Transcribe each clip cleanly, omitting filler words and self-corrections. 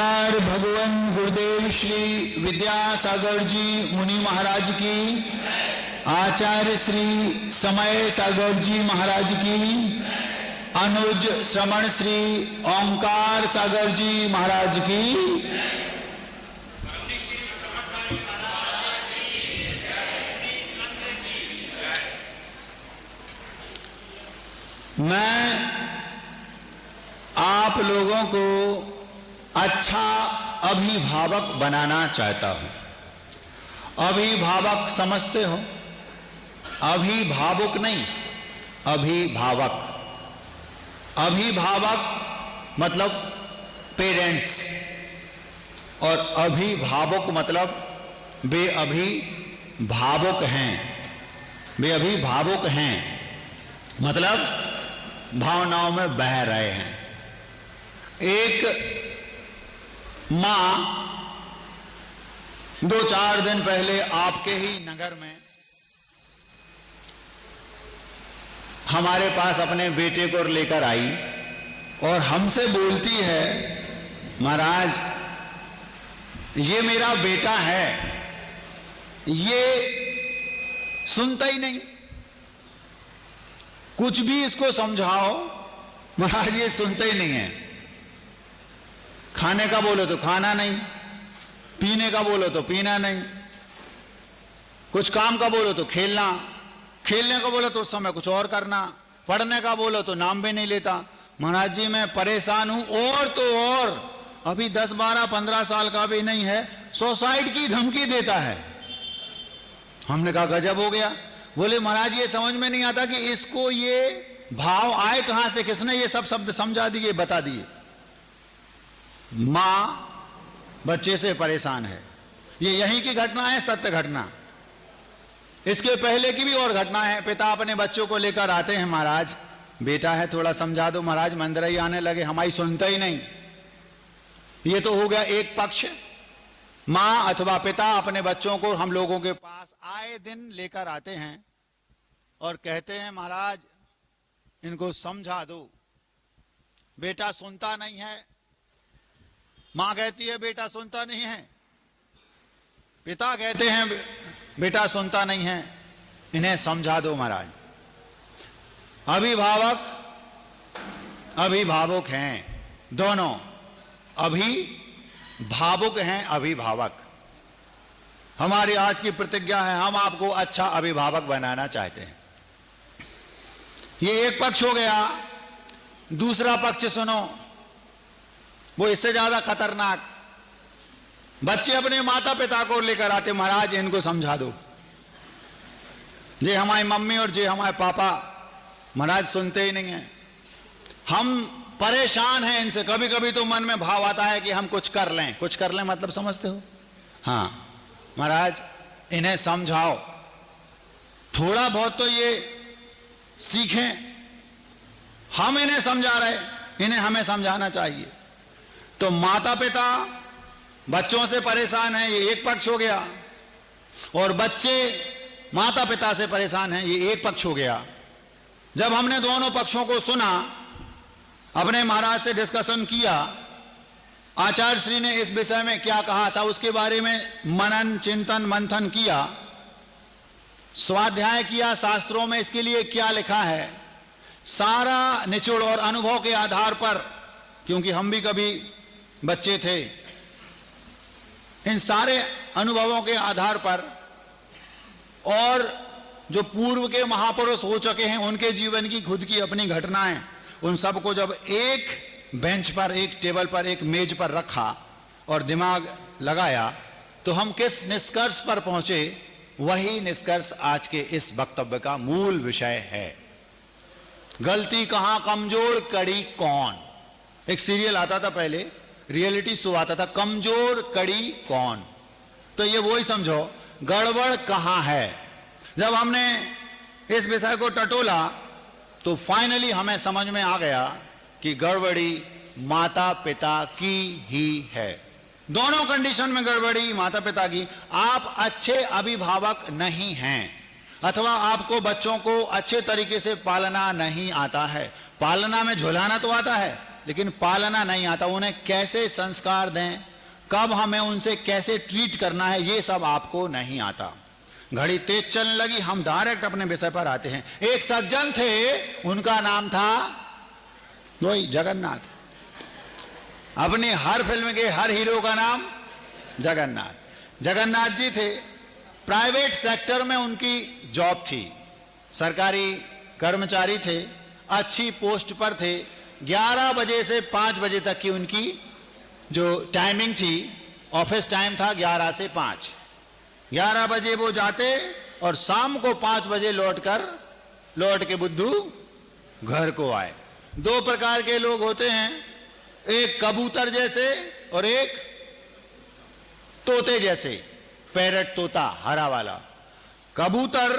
अवतार भगवान गुरुदेव श्री विद्यासागर जी मुनि महाराज की, आचार्य श्री समय सागर जी महाराज की, अनुज श्रमण श्री ओंकार सागर जी महाराज की, मैं आप लोगों को अच्छा अभिभावक बनाना चाहता हूं। अभिभावक समझते हो? अभिभावक नहीं, अभिभावक। अभिभावक मतलब पेरेंट्स और अभिभावक मतलब वे अभिभावक हैं। वे अभिभावक हैं मतलब भावनाओं में बह रहे हैं। एक मां 2-4 दिन पहले आपके ही नगर में हमारे पास अपने बेटे को लेकर आई और हमसे बोलती है, महाराज ये मेरा बेटा है, ये सुनता ही नहीं, कुछ भी इसको समझाओ महाराज ये सुनते ही नहीं है। खाने का बोलो तो खाना नहीं, पीने का बोलो तो पीना नहीं, कुछ काम का बोलो तो खेलना, खेलने का बोलो तो उस समय कुछ और करना, पढ़ने का बोलो तो नाम भी नहीं लेता। महाराज जी मैं परेशान हूं। और तो और अभी 10, 12, 15 साल का भी नहीं है, सुसाइड की धमकी देता है। हमने कहा गजब हो गया। बोले महाराज ये समझ में नहीं आता कि इसको ये भाव आए कहां से, किसने ये सब शब्द समझा दिए, बता दिए। मां बच्चे से परेशान है। ये यहीं की घटना है, सत्य घटना। इसके पहले की भी और घटना है। पिता अपने बच्चों को लेकर आते हैं, महाराज बेटा है थोड़ा समझा दो, महाराज मंदिर ही आने लगे, हमारी सुनता ही नहीं। ये तो हो गया एक पक्ष। मां अथवा पिता अपने बच्चों को हम लोगों के पास आए दिन लेकर आते हैं और कहते हैं महाराज इनको समझा दो, बेटा सुनता नहीं है। मां कहती है बेटा सुनता नहीं है, पिता कहते हैं बेटा सुनता नहीं है, इन्हें समझा दो महाराज। अभिभावक हैं दोनों, अभिभावक हैं अभिभावक। हमारी आज की प्रतिज्ञा है, हम आपको अच्छा अभिभावक बनाना चाहते हैं। ये एक पक्ष हो गया। दूसरा पक्ष सुनो, वो इससे ज्यादा खतरनाक। बच्चे अपने माता पिता को लेकर आते, महाराज इनको समझा दो, जे हमारी मम्मी और जे हमारे पापा महाराज सुनते ही नहीं है, हम परेशान हैं इनसे। कभी कभी तो मन में भाव आता है कि हम कुछ कर लें। कुछ कर लें मतलब समझते हो? हाँ महाराज इन्हें समझाओ, थोड़ा बहुत तो ये सीखें। हम इन्हें समझा रहे, इन्हें हमें समझाना चाहिए। तो माता पिता बच्चों से परेशान हैं, ये एक पक्ष हो गया, और बच्चे माता पिता से परेशान हैं, ये एक पक्ष हो गया। जब हमने दोनों पक्षों को सुना, अपने महाराज से डिस्कशन किया, आचार्य श्री ने इस विषय में क्या कहा था उसके बारे में मनन चिंतन मंथन किया, स्वाध्याय किया, शास्त्रों में इसके लिए क्या लिखा है, सारा निचोड़ और अनुभव के आधार पर, क्योंकि हम भी कभी बच्चे थे, इन सारे अनुभवों के आधार पर और जो पूर्व के महापुरुष हो चुके हैं उनके जीवन की खुद की अपनी घटनाएं, उन सबको जब एक बेंच पर, एक टेबल पर, एक मेज पर रखा और दिमाग लगाया, तो हम किस निष्कर्ष पर पहुंचे, वही निष्कर्ष आज के इस वक्तव्य का मूल विषय है। गलती कहां, कमजोर कड़ी कौन। एक सीरियल आता था पहले, रियलिटी शो आता था, कमजोर कड़ी कौन। तो ये वही समझो, गड़बड़ कहां है। जब हमने इस विषय को टटोला तो फाइनली हमें समझ में आ गया कि गड़बड़ी माता पिता की ही है। दोनों कंडीशन में गड़बड़ी माता पिता की। आप अच्छे अभिभावक नहीं हैं, अथवा आपको बच्चों को अच्छे तरीके से पालना नहीं आता है। पालना में झुलाना तो आता है, लेकिन पालना नहीं आता। उन्हें कैसे संस्कार दें, कब हमें उनसे कैसे ट्रीट करना है, ये सब आपको नहीं आता। घड़ी तेज चलने लगी, हम डायरेक्ट अपने विषय पर आते हैं। एक सज्जन थे, उनका नाम था वही जगन्नाथ। अपनी हर फिल्म के हर हीरो का नाम जगन्नाथ। जगन्नाथ जी थे, प्राइवेट सेक्टर में उनकी जॉब थी, सरकारी कर्मचारी थे, अच्छी पोस्ट पर थे। 11 बजे से 5 बजे तक की उनकी जो टाइमिंग थी, ऑफिस टाइम था 11 से 5। 11 बजे वो जाते और शाम को 5 बजे लौट के बुद्धू घर को आए। 2 प्रकार के लोग होते हैं, एक कबूतर जैसे और एक तोते जैसे। पैरट तोता हरा वाला, कबूतर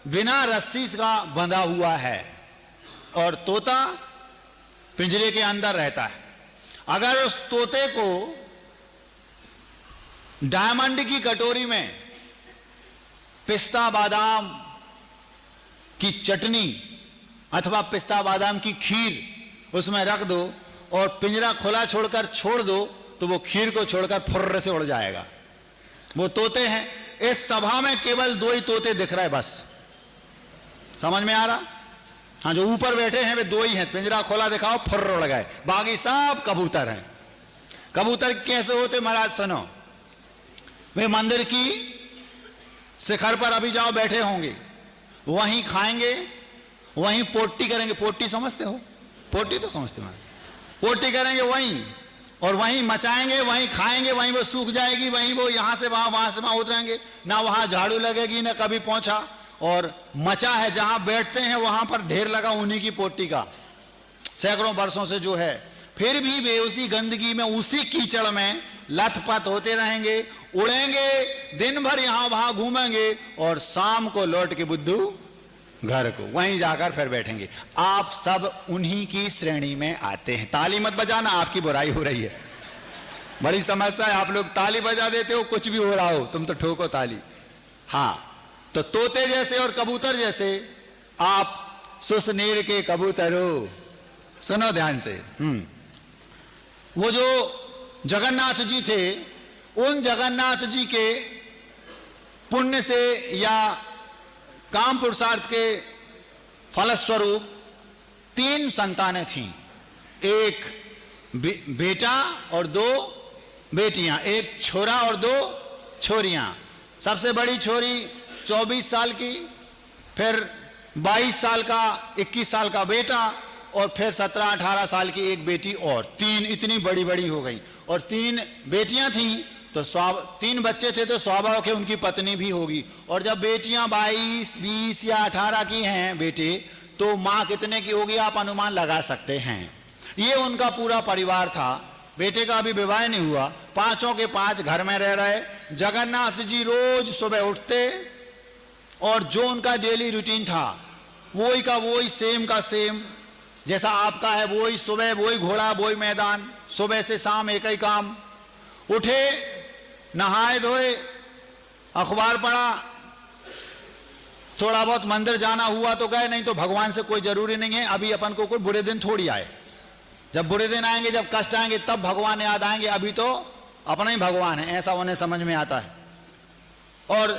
बिना रस्सी का बंधा हुआ है और तोता पिंजरे के अंदर रहता है। अगर उस तोते को डायमंड की कटोरी में पिस्ता बादाम की चटनी अथवा पिस्ता बादाम की खीर उसमें रख दो और पिंजरा खुला छोड़कर छोड़ दो, तो वो खीर को छोड़कर फुर्र से उड़ जाएगा। वो तोते हैं। इस सभा में केवल 2 ही तोते दिख रहे, बस समझ में आ रहा? हाँ, जो ऊपर बैठे हैं वे 2 ही हैं। पिंजरा खोला दिखाओ, फुर्र उड़ गए। बाकी सब कबूतर हैं। कबूतर कैसे होते महाराज सुनो। वे मंदिर की शिखर पर अभी जाओ बैठे होंगे, वहीं खाएंगे, वहीं पोटी करेंगे। पोटी समझते हो? पोटी तो समझते हो। पोटी करेंगे वहीं, और वहीं मचाएंगे, वहीं खाएंगे, वहीं वो सूख जाएगी, वहीं वो यहां से वहां से वहां उतरेंगे। ना वहां झाड़ू लगेगी, ना कभी पहुंचा। और मचा है जहां बैठते हैं वहां पर ढेर लगा उन्हीं की पोटी का, सैकड़ों वर्षों से जो है। फिर भी वे उसी गंदगी में, उसी कीचड़ में लथपथ होते रहेंगे, उड़ेंगे, दिन भर यहां वहां घूमेंगे और शाम को लौट के बुद्धू घर को वहीं जाकर फिर बैठेंगे। आप सब उन्हीं की श्रेणी में आते हैं। ताली मत बजाना, आपकी बुराई हो रही है। बड़ी समस्या है, आप लोग ताली बजा देते हो, कुछ भी हो रहा हो, तुम तो ठोको ताली। हाँ, तो तोते जैसे और कबूतर जैसे आप सुसनेर के कबूतरों, सुनो ध्यान से। वो जो जगन्नाथ जी थे, उन जगन्नाथ जी के पुण्य से या काम पुरुषार्थ के फलस्वरूप 3 संतानें थीं। एक बेटा और 2 बेटियां, एक छोरा और 2 छोरियां। सबसे बड़ी छोरी 24 साल की, फिर 22 साल का, 21 साल का बेटा, और फिर 17-18 साल की एक बेटी और। 3 इतनी बड़ी बड़ी हो गई। और 3 बेटियां थीं, तो 3 बच्चे थे, तो स्वाभाविक है उनकी पत्नी भी होगी। और जब बेटियां 22, 20 या 18 की हैं बेटे, तो माँ कितने की होगी आप अनुमान लगा सकते हैं। ये उनका पूरा परिवार था। बेटे का अभी विवाह नहीं हुआ, 5 के 5 घर में रह रहे। जगन्नाथ जी रोज सुबह उठते और जो उनका डेली रूटीन था वही का वही, सेम का सेम, जैसा आपका है वही। सुबह वही घोड़ा, वही मैदान, सुबह से शाम एक ही काम। उठे, नहाए धोए, अखबार पढ़ा, थोड़ा बहुत मंदिर जाना हुआ तो गए, नहीं तो भगवान से कोई जरूरी नहीं है। अभी अपन को कोई बुरे दिन थोड़ी आए। जब बुरे दिन आएंगे, जब कष्ट आएंगे, तब भगवान याद आएंगे। अभी तो अपना ही भगवान है, ऐसा उन्हें समझ में आता है। और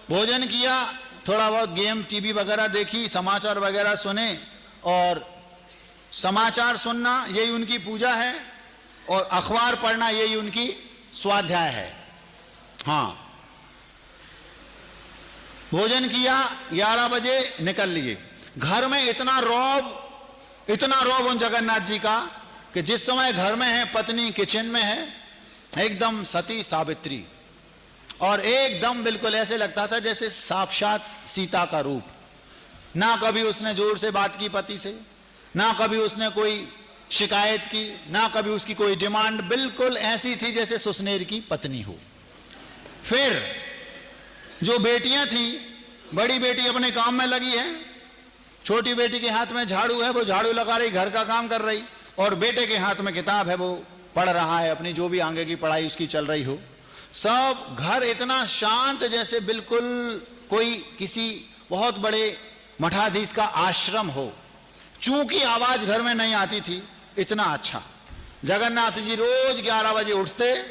भोजन किया, थोड़ा बहुत गेम टीवी वगैरह देखी, समाचार वगैरह सुने। और समाचार सुनना यही उनकी पूजा है, और अखबार पढ़ना यही उनकी स्वाध्याय है। हाँ, भोजन किया, 11 बजे निकल लिए। घर में इतना रौब उन जगन्नाथ जी का कि जिस समय घर में है, पत्नी किचन में है, एकदम सती सावित्री, और एकदम बिल्कुल ऐसे लगता था जैसे साक्षात सीता का रूप। ना कभी उसने जोर से बात की पति से, ना कभी उसने कोई शिकायत की, ना कभी उसकी कोई डिमांड। बिल्कुल ऐसी थी जैसे सुसनेर की पत्नी हो। फिर जो बेटियां थी, बड़ी बेटी अपने काम में लगी है, छोटी बेटी के हाथ में झाड़ू है, वो झाड़ू लगा रही, घर का काम कर रही, और बेटे के हाथ में किताब है, वो पढ़ रहा है, अपनी जो भी आगे की पढ़ाई उसकी चल रही हो। सब घर इतना शांत जैसे बिल्कुल कोई किसी बहुत बड़े मठाधीश का आश्रम हो। चूंकि आवाज घर में नहीं आती थी, इतना अच्छा। जगन्नाथ जी रोज 11 बजे उठते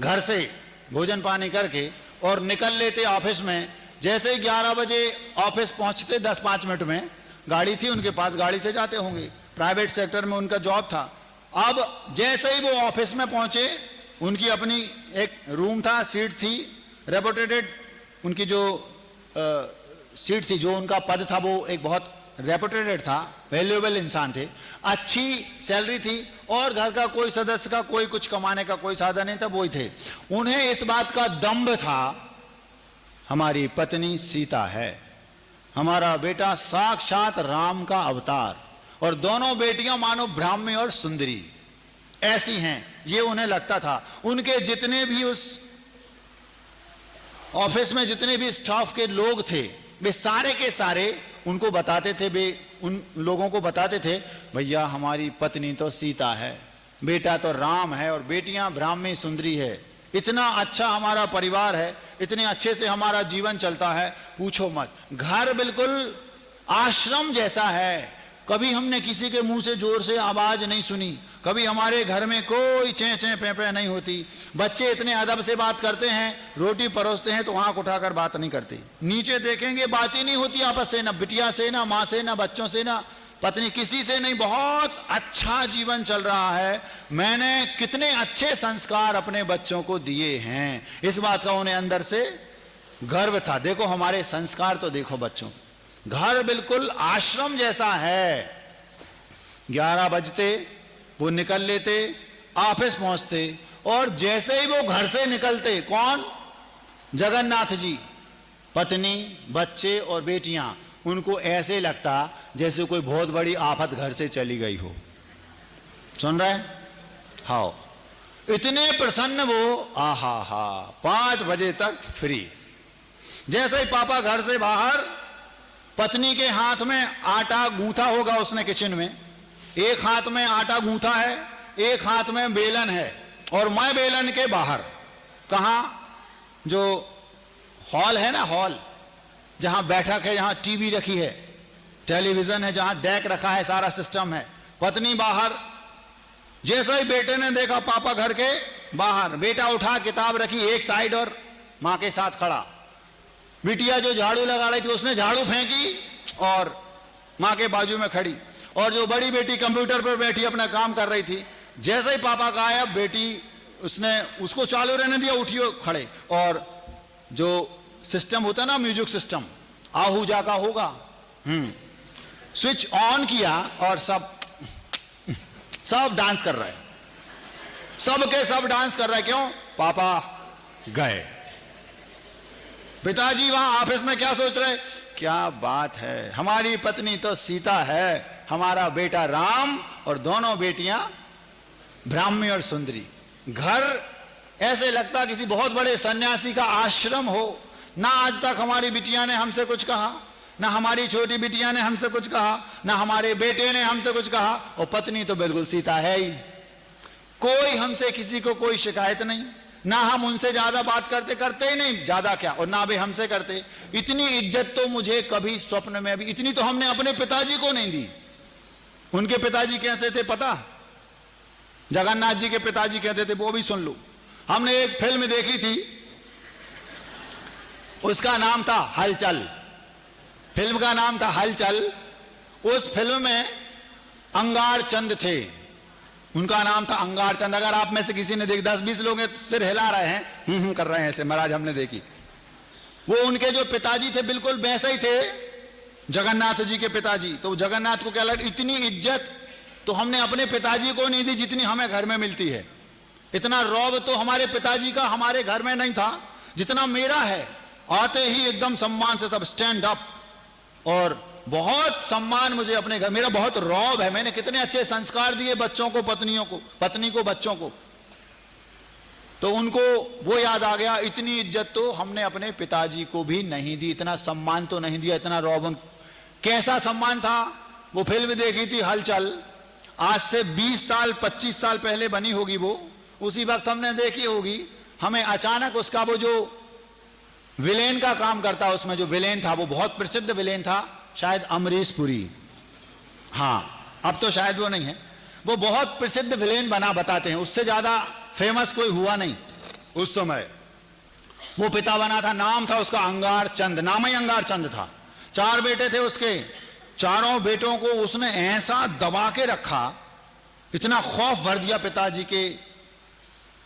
घर से भोजन पानी करके और निकल लेते ऑफिस में। जैसे ही 11 बजे ऑफिस पहुंचते 10-5 मिनट में, गाड़ी थी उनके पास, गाड़ी से जाते होंगे, प्राइवेट सेक्टर में उनका जॉब था। अब जैसे ही वो ऑफिस में पहुंचे, उनकी अपनी एक रूम था, सीट थी, रेपुटेटेड उनकी जो सीट थी, जो उनका पद था वो एक बहुत रेपुटेटेड था, वैल्यूएबल इंसान थे, अच्छी सैलरी थी और घर का कोई सदस्य का कोई कुछ कमाने का कोई साधन नहीं था, वो ही थे। उन्हें इस बात का दंभ था, हमारी पत्नी सीता है, हमारा बेटा साक्षात राम का अवतार, और दोनों बेटियां मानो ब्राह्मी और सुंदरी ऐसी हैं, ये उन्हें लगता था। उनके जितने भी उस ऑफिस में जितने भी स्टाफ के लोग थे, वे सारे के सारे उनको बताते थे, वे उन लोगों को बताते थे, भैया हमारी पत्नी तो सीता है, बेटा तो राम है और बेटियां ब्राह्मी सुंदरी है, इतना अच्छा हमारा परिवार है, इतने अच्छे से हमारा जीवन चलता है, पूछो मत। घर बिल्कुल आश्रम जैसा है, कभी हमने किसी के मुंह से जोर से आवाज नहीं सुनी, कभी हमारे घर में कोई चें चें पे पे नहीं होती। बच्चे इतने अदब से बात करते हैं, रोटी परोसते हैं तो आंख उठाकर बात नहीं करते, नीचे देखेंगे बात ही नहीं होती आपस से, ना बिटिया से, ना माँ से, ना बच्चों से, ना पत्नी, किसी से नहीं। बहुत अच्छा जीवन चल रहा है। मैंने कितने अच्छे संस्कार अपने बच्चों को दिए हैं, इस बात का उन्हें अंदर से गर्व था। देखो हमारे संस्कार तो देखो बच्चों, घर बिल्कुल आश्रम जैसा है। 11 बजते वो निकल लेते, ऑफिस पहुंचते, और जैसे ही वो घर से निकलते, कौन? जगन्नाथ जी, पत्नी, बच्चे और बेटियां, उनको ऐसे लगता जैसे कोई बहुत बड़ी आफत घर से चली गई हो। सुन रहे? हाँ, इतने प्रसन्न वो, आहा हा, 5 बजे तक फ्री। जैसे ही पापा घर से बाहर, पत्नी के हाथ में आटा गूंथा होगा उसने किचन में, एक हाथ में आटा गूंथा है, एक हाथ में बेलन है, और मैं बेलन के बाहर, कहां? जो हॉल है ना, हॉल जहां बैठक है, जहां टीवी रखी है, टेलीविजन है, जहां डेक रखा है, सारा सिस्टम है। पत्नी बाहर। जैसे ही बेटे ने देखा पापा घर के बाहर, बेटा उठा किताब रखी एक साइड और मां के साथ खड़ा। बिटिया जो झाड़ू लगा रही थी उसने झाड़ू फेंकी और मां के बाजू में खड़ी, और जो बड़ी बेटी कंप्यूटर पर बैठी अपना काम कर रही थी। जैसे ही पापा का आया, बेटी उसने उसको चालू रहने दिया, उठियो खड़े, और जो सिस्टम होता ना, म्यूजिक सिस्टम, आहूजा का होगा, स्विच ऑन किया और सब डांस कर रहे हैं, सब के सब डांस कर रहे हैं। क्यों? पापा गए। पिताजी वहां ऑफिस में क्या सोच रहे? क्या बात है, हमारी पत्नी तो सीता है, हमारा बेटा राम, और दोनों बेटियां ब्राह्मी और सुंदरी। घर ऐसे लगता किसी बहुत बड़े सन्यासी का आश्रम हो। ना आज तक हमारी बिटिया ने हमसे कुछ कहा, ना हमारी छोटी बिटिया ने हमसे कुछ कहा, ना हमारे बेटे ने हमसे कुछ कहा, और पत्नी तो बिल्कुल सीता है ही। कोई हमसे किसी को कोई शिकायत नहीं, ना हम उनसे ज्यादा बात करते ही नहीं, ज्यादा क्या, और ना भी हमसे करते। इतनी इज्जत तो मुझे कभी स्वप्न में भी, इतनी तो हमने अपने पिताजी को नहीं दी। उनके पिताजी कैसे थे पता? जगन्नाथ जी के पिताजी कहते थे, वो भी सुन लो। हमने एक फिल्म देखी थी, उसका नाम था हलचल। फिल्म का नाम था हलचल। उस फिल्म में अंगार चंद थे, उनका नाम था अंगार चंद। अगर आप में से किसी ने देख, 10-20 लोग सिर हिला रहे हैं, कर रहे हैं ऐसे, महाराज हमने देखी। वो उनके जो पिताजी थे बिल्कुल वैसे ही थे, जगन्नाथ जी के पिताजी। तो जगन्नाथ को क्या लगा, इतनी इज्जत तो हमने अपने पिताजी को नहीं दी जितनी हमें घर में मिलती है। इतना रौब तो हमारे पिताजी का हमारे घर में नहीं था जितना मेरा है। आते ही एकदम सम्मान से सब स्टैंड अप, और बहुत सम्मान मुझे अपने घर, मेरा बहुत रौब है। मैंने कितने अच्छे संस्कार दिए बच्चों को, पत्नियों को, पत्नी को, बच्चों को। तो उनको वो याद आ गया, इतनी इज्जत तो हमने अपने पिताजी को भी नहीं दी, इतना सम्मान तो नहीं दिया, इतना रौब। कैसा सम्मान था? वो फिल्म देखी थी हलचल, आज से 20 साल 25 साल पहले बनी होगी वो, उसी वक्त हमने देखी होगी। हमें अचानक उसका वो जो विलेन का काम करता, उसमें जो विलेन था वो बहुत प्रसिद्ध विलेन था, शायद अमरीश पुरी। हाँ, अब तो शायद वो नहीं है। वो बहुत प्रसिद्ध विलेन बना बताते हैं, उससे ज्यादा फेमस कोई हुआ नहीं उस समय। वो पिता बना था, नाम था उसका अंगार चंद, नाम ही अंगार चंद था। 4 बेटे थे उसके, चारों बेटों को उसने ऐसा दबा के रखा, इतना खौफ भर दिया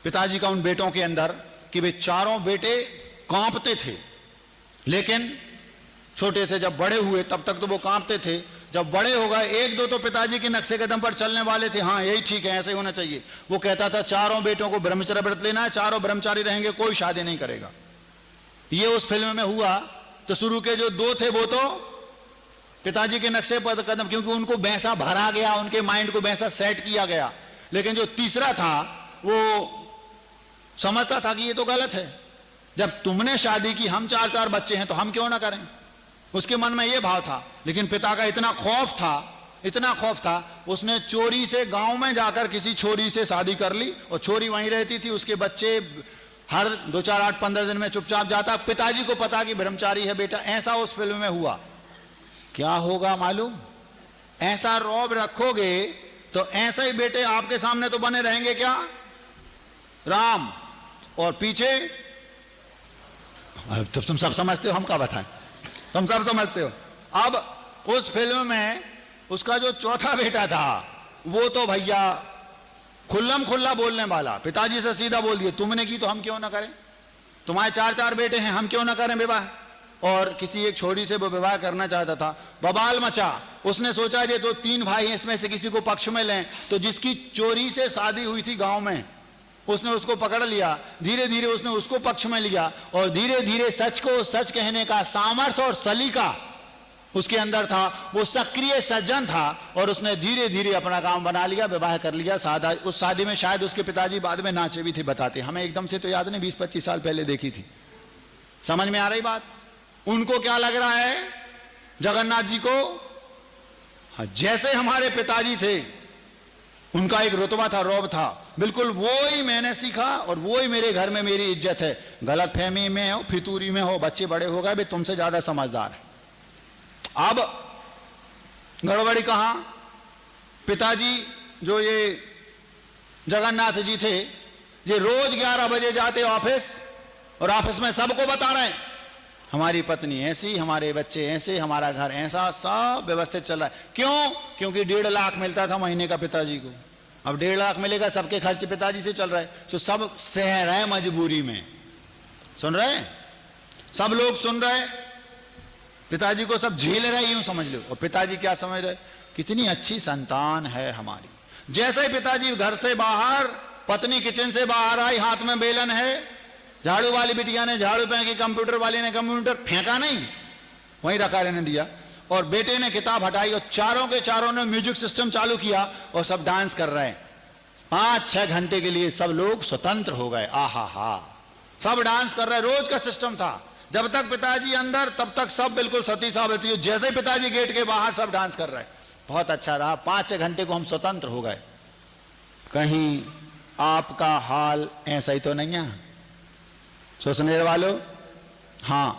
पिताजी का उन बेटों के अंदर कि वे चारों बेटे कांपते थे। लेकिन छोटे से जब बड़े हुए तब तक तो वो कांपते थे, जब बड़े हो गए 1-2 तो पिताजी के नक्शे कदम पर चलने वाले थे, हाँ यही ठीक है, ऐसे ही होना चाहिए। वो कहता था चारों बेटों को ब्रह्मचर्य व्रत लेना है, चारों ब्रह्मचारी रहेंगे, कोई शादी नहीं करेगा। ये उस फिल्म में हुआ। तो शुरू के जो 2 थे वो तो पिताजी के नक्शे पर कदम, क्योंकि उनको वैसा भरा गया, उनके माइंड को वैसा सेट किया गया। लेकिन जो तीसरा था वो समझता था कि ये तो गलत है, जब तुमने शादी की, हम 4-4 बच्चे हैं तो हम क्यों ना करें, उसके मन में ये भाव था। लेकिन पिता का इतना खौफ था, उसने चोरी से गांव में जाकर किसी छोरी से शादी कर ली, और छोरी वहीं रहती थी, उसके बच्चे हर 2-4, 8, 15 दिन में चुपचाप जाता। पिताजी को पता कि ब्रह्मचारी है बेटा। ऐसा उस फिल्म में हुआ। क्या होगा मालूम? ऐसा रौब रखोगे तो ऐसे ही बेटे आपके सामने तो बने रहेंगे क्या, राम, और पीछे तो तुम सब समझते हो, हम क्या बताएं, तुम सब समझते हो। अब उस फिल्म में उसका जो चौथा बेटा था वो तो भैया खुल्लम खुल्ला बोलने वाला, पिताजी से सीधा बोल दिए तुमने की तो हम क्यों ना करें, तुम्हारे 4-4 बेटे हैं, हम क्यों ना करें विवाह। और किसी एक छोरी से वो विवाह करना चाहता था, बवाल मचा। उसने सोचा ये तो 3 भाई हैं, इसमें से किसी को पक्ष में लें। तो जिसकी चोरी से शादी हुई थी गांव में, उसने उसको पकड़ लिया। धीरे धीरे उसने उसको पक्ष में लिया, और धीरे धीरे सच को सच कहने का सामर्थ्य और सलीका उसके अंदर था। वो सक्रिय सज्जन था, और उसने धीरे धीरे अपना काम बना लिया, विवाह कर लिया। उस शादी में शायद उसके पिताजी बाद में नाचे भी थे, बताते, हमें एकदम से तो याद नहीं, 20-25 साल पहले देखी थी। समझ में आ रही बात? उनको क्या लग रहा है जगन्नाथ जी को, हाँ, जैसे हमारे पिताजी थे, उनका एक रुतबा था, रौब था, बिल्कुल वो ही मैंने सीखा और वो ही मेरे घर में मेरी इज्जत है। गलत फहमी में हो, फितूरी में हो, बच्चे बड़े हो गए भी, तुमसे ज्यादा समझदार है। अब गड़बड़ी कहां? पिताजी जो ये जगन्नाथ जी थे, ये रोज 11 बजे जाते ऑफिस, और ऑफिस में सबको बता रहे हैं हमारी पत्नी ऐसी, हमारे बच्चे ऐसे, हमारा घर ऐसा, सब व्यवस्थित चल रहा है। क्यों? क्योंकि 1.5 लाख मिलता था महीने का पिताजी को, अब 1.5 लाख मिलेगा, सबके खर्च पिताजी से चल रहा है। तो सब सह रहे मजबूरी में, सुन रहे हैं, सब लोग सुन रहे, पिताजी को सब झेल रहे, यूं समझ लो। और पिताजी क्या समझ रहे, कितनी अच्छी संतान है हमारी। जैसे ही पिताजी घर से बाहर, पत्नी किचन से बाहर आई, हाथ में बेलन है, झाड़ू वाली बिटिया ने झाड़ू फेंकी, कंप्यूटर वाली ने कंप्यूटर फेंका नहीं, वहीं रखा रहने दिया, और बेटे ने किताब हटाई, और चारों के चारों ने म्यूजिक सिस्टम चालू किया, और सब डांस कर रहे हैं। 5-6 घंटे के लिए सब लोग स्वतंत्र हो गए। आहा हा, सब डांस कर रहे, रोज का सिस्टम था। जब तक पिताजी अंदर, तब तक सब बिल्कुल सती सावित्री हो। जैसे ही पिताजी गेट के बाहर, सब डांस कर रहे। बहुत अच्छा रहा, 5-6 घंटे को हम स्वतंत्र हो गए। कहीं आपका हाल ऐसा ही तो नहीं है सोचने वालों? हाँ,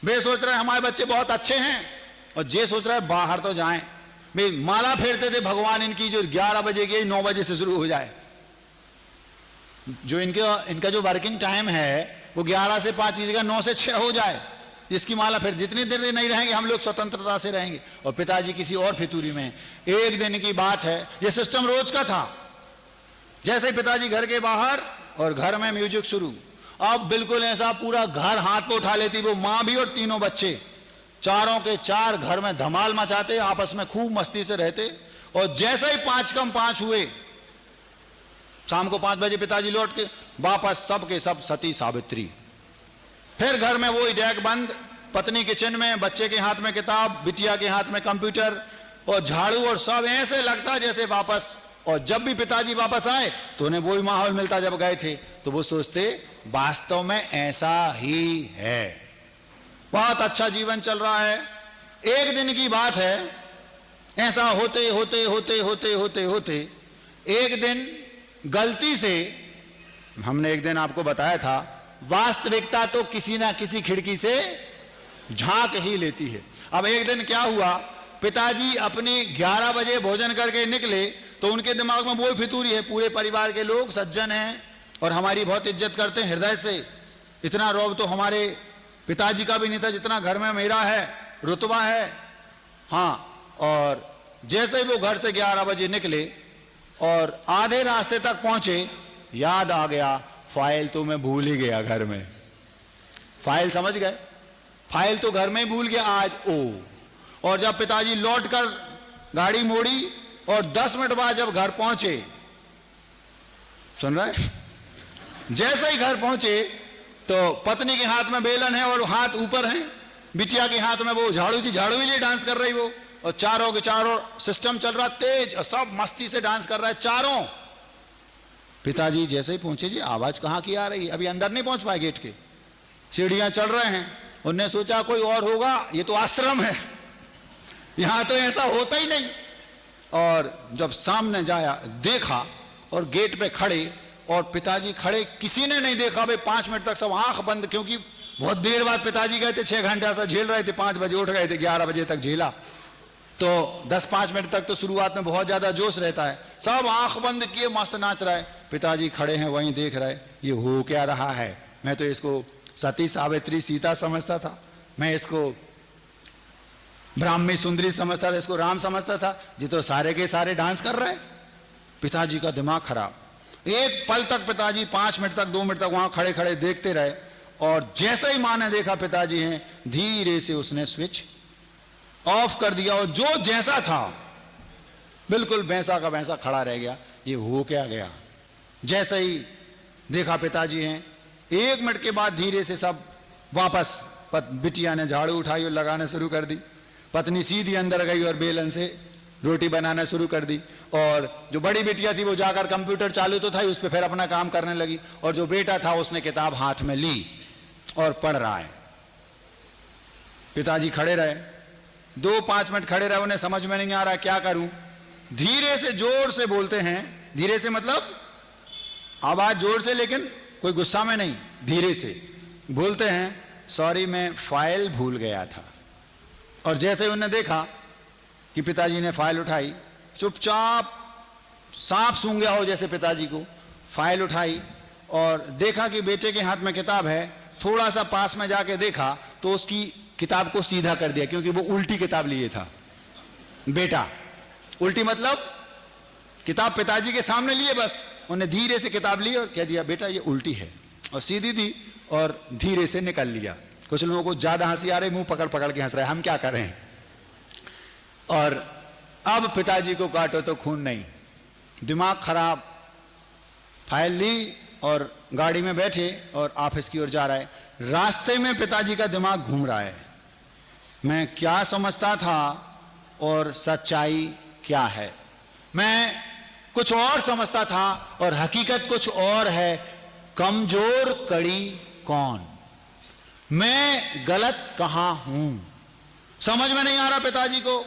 वे सोच रहे हमारे बच्चे बहुत अच्छे हैं, और ये सोच रहे बाहर तो जाएं। वे माला फेरते थे भगवान इनकी, जो 11 बजे की 9 बजे से शुरू हो जाए। जो इनका जो वर्किंग टाइम है वो 11 से 5 की जगह 9 से 6 हो जाए, जिसकी माला फिर जितनी देर नहीं रहेंगे हम लोग स्वतंत्रता से रहेंगे, और पिताजी किसी और फितूरी में। एक दिन की बात है, यह सिस्टम रोज का था। जैसे ही पिताजी घर के बाहर, और घर में म्यूजिक शुरू। अब बिल्कुल ऐसा पूरा घर हाथ पे उठा लेती वो माँ भी और तीनों बच्चे, चारों के चार घर में धमाल मचाते, आपस में खूब मस्ती से रहते। और जैसे ही 5 कम 5 हुए, शाम को 5 बजे पिताजी लौट के वापस, सब के सब सती सावित्री। फिर घर में वही डेक बंद, पत्नी किचन में, बच्चे के हाथ में किताब, बिटिया के हाथ में कंप्यूटर और झाड़ू, और सब ऐसे लगता जैसे वापस। और जब भी पिताजी वापस आए तो उन्हें वही माहौल मिलता जब गए थे। तो वो सोचते वास्तव में ऐसा ही है, बहुत अच्छा जीवन चल रहा है। एक दिन की बात है, ऐसा होते होते होते होते होते होते एक दिन गलती से, हमने एक दिन आपको बताया था, वास्तविकता तो किसी ना किसी खिड़की से झांक ही लेती है। अब एक दिन क्या हुआ, पिताजी अपनी 11 बजे भोजन करके निकले तो उनके दिमाग में वो फितूरी है, पूरे परिवार के लोग सज्जन हैं और हमारी बहुत इज्जत करते हैं हृदय से, इतना रौब तो हमारे पिताजी का भी नहीं था जितना घर में मेरा है, रुतबा है। हाँ, और जैसे ही वो घर से 11 बजे निकले और आधे रास्ते तक पहुंचे, याद आ गया फाइल तो मैं भूल ही गया घर में। फाइल समझ गए, फाइल तो घर में ही भूल गया आज। ओ, और जब पिताजी लौट कर गाड़ी मोड़ी और 10 मिनट बाद जब घर पहुंचे, सुन रहा है, जैसे ही घर पहुंचे तो पत्नी के हाथ में बेलन है और हाथ ऊपर है, बिटिया के हाथ में वो झाड़ू थी, झाड़ू ही लिए डांस कर रही वो, और चारों के चारों सिस्टम चल रहा तेज और सब मस्ती से डांस कर रहा है चारों। पिताजी जैसे ही पहुंचे, जी आवाज कहां की आ रही है, अभी अंदर नहीं पहुंच पाए, गेट के सीढ़ियां चल रहे हैं। उन्होंने सोचा कोई और होगा, ये तो आश्रम है, यहां तो ऐसा होता ही नहीं। और जब सामने जाया देखा और गेट पे खड़े, और पिताजी खड़े, किसी ने नहीं देखा भाई 5 मिनट तक सब आंख बंद, क्योंकि बहुत देर बाद पिताजी गए थे, 6 घंटा सा झेल रहे थे, 5 बजे उठ गए थे, 11 बजे तक झेला, तो 10-5 मिनट तक तो शुरुआत में बहुत ज्यादा जोश रहता है, सब आंख बंद किए मस्त नाच रहा है। पिताजी खड़े हैं वहीं देख रहे, ये हो क्या रहा है। मैं तो इसको सती सावित्री सीता समझता था, मैं इसको ब्राह्मी सुंदरी समझता था, इसको राम समझता था, जी तो सारे के सारे डांस कर रहे हैं। पिताजी का दिमाग खराब। एक पल तक पिताजी 5 मिनट तक 2 मिनट तक वहां खड़े खड़े देखते रहे, और जैसे ही मां ने देखा पिताजी हैं, धीरे से उसने स्विच ऑफ कर दिया, और जो जैसा था बिल्कुल वैसा का वैसा खड़ा रह गया। ये हो क्या गया। जैसे ही देखा पिताजी हैं, 1 मिनट के बाद धीरे से सब वापस, बिटिया ने झाड़ू उठाई और लगाना शुरू कर दी, पत्नी सीधी अंदर गई और बेलन से रोटी बनाना शुरू कर दी, और जो बड़ी बिटिया थी वो जाकर कंप्यूटर चालू तो था ही, उस पर फिर अपना काम करने लगी, और जो बेटा था उसने किताब हाथ में ली और पढ़ रहा है। पिताजी खड़े रहे, 2-5 मिनट खड़े रहे, उन्हें समझ में नहीं आ रहा क्या करूं। धीरे से जोर से बोलते हैं, धीरे से मतलब आवाज जोर से, लेकिन कोई गुस्सा में नहीं, धीरे से बोलते हैं, सॉरी मैं फाइल भूल गया था। और जैसे ही उन्होंने देखा कि पिताजी ने फाइल उठाई, चुपचाप सांप सूंघ गया हो जैसे पिताजी को, फाइल उठाई और देखा कि बेटे के हाथ में किताब है, थोड़ा सा पास में जाके देखा तो उसकी किताब को सीधा कर दिया, क्योंकि वो उल्टी किताब लिए था बेटा। उल्टी मतलब किताब पिताजी के सामने लिए, बस उन्हें धीरे से किताब ली और कह दिया बेटा ये उल्टी है, और सीधी दी और धीरे से निकल लिया। कुछ लोगों को ज्यादा हंसी आ रही, मुंह पकड़ पकड़ के हंस रहे, हम क्या करें। और अब पिताजी को काटो तो खून नहीं, दिमाग खराब। फाइल ली और गाड़ी में बैठे और ऑफिस की ओर जा रहा है। रास्ते में पिताजी का दिमाग घूम रहा है, मैं क्या समझता था और सच्चाई क्या है। मैं कुछ और समझता था और हकीकत कुछ और है। कमजोर कड़ी कौन, मैं गलत कहां हूं, समझ में नहीं आ रहा पिताजी को।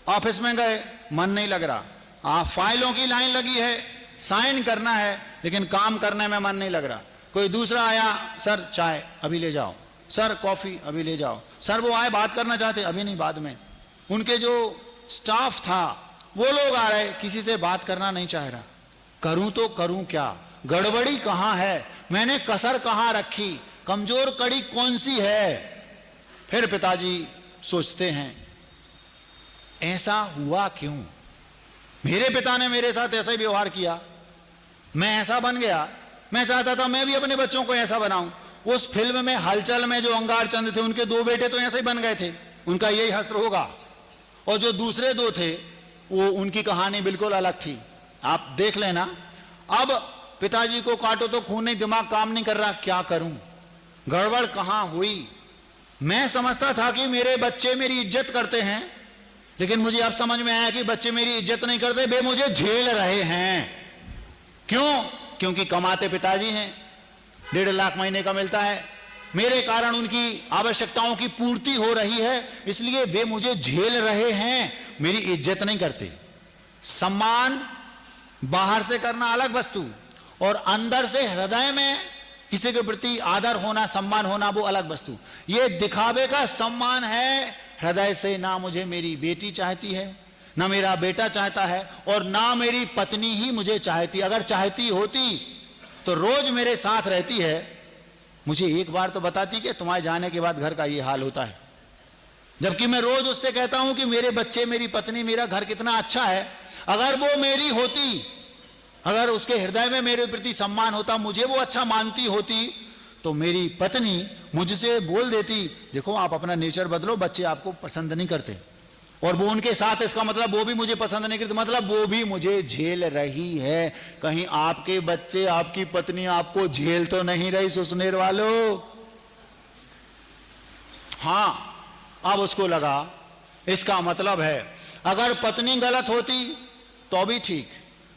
ऑफिस में गए, मन नहीं लग रहा, फाइलों की लाइन लगी है, साइन करना है, लेकिन काम करने में मन नहीं लग रहा। कोई दूसरा आया, सर चाय अभी ले जाओ, सर कॉफी अभी ले जाओ, सर वो आए बात करना चाहते, अभी नहीं बाद में। उनके जो स्टाफ था वो लोग आ रहे, किसी से बात करना नहीं चाह रहा। करूं तो करूं क्या, गड़बड़ी कहां है, मैंने कसर कहां रखी, कमजोर कड़ी कौन सी है। फिर पिताजी सोचते हैं ऐसा हुआ क्यों, मेरे पिता ने मेरे साथ ऐसा ही व्यवहार किया, मैं ऐसा बन गया, मैं चाहता था मैं भी अपने बच्चों को ऐसा बनाऊं। उस फिल्म में हलचल में जो अंगार चंद थे, उनके 2 बेटे तो ऐसे ही बन गए थे, उनका यही हश्र होगा। और जो दूसरे 2 थे वो, उनकी कहानी बिल्कुल अलग थी, आप देख लेना। अब पिताजी को काटो तो खून नहीं, दिमाग काम नहीं कर रहा, क्या करूं, गड़बड़ कहां हुई। मैं समझता था कि मेरे बच्चे मेरी इज्जत करते हैं, लेकिन मुझे अब समझ में आया कि बच्चे मेरी इज्जत नहीं करते, वे मुझे झेल रहे हैं। क्यों, क्योंकि कमाते पिताजी हैं, 1.5 लाख महीने का मिलता है, मेरे कारण उनकी आवश्यकताओं की पूर्ति हो रही है, इसलिए वे मुझे झेल रहे हैं, मेरी इज्जत नहीं करते। सम्मान बाहर से करना अलग वस्तु, और अंदर से हृदय में किसी के प्रति आदर होना, सम्मान होना, वो अलग वस्तु। ये दिखावे का सम्मान है, हृदय से ना मुझे मेरी बेटी चाहती है, ना मेरा बेटा चाहता है और ना मेरी पत्नी ही मुझे चाहती। अगर चाहती होती तो रोज मेरे साथ रहती है, मुझे एक बार तो बताती कि तुम्हारे जाने के बाद घर का ये हाल होता है। जबकि मैं रोज उससे कहता हूं कि मेरे बच्चे, मेरी पत्नी, मेरा घर कितना अच्छा है। अगर वो मेरी होती, अगर उसके हृदय में मेरे प्रति सम्मान होता, मुझे वो अच्छा मानती होती, तो मेरी पत्नी मुझसे बोल देती, देखो आप अपना नेचर बदलो, बच्चे आपको पसंद नहीं करते। और वो उनके साथ, इसका मतलब वो भी मुझे पसंद नहीं करते, मतलब वो भी मुझे झेल रही है। कहीं आपके बच्चे, आपकी पत्नी आपको झेल तो नहीं रही सुसनेर वालों? हां, अब उसको लगा इसका मतलब है अगर पत्नी गलत होती तो भी ठीक,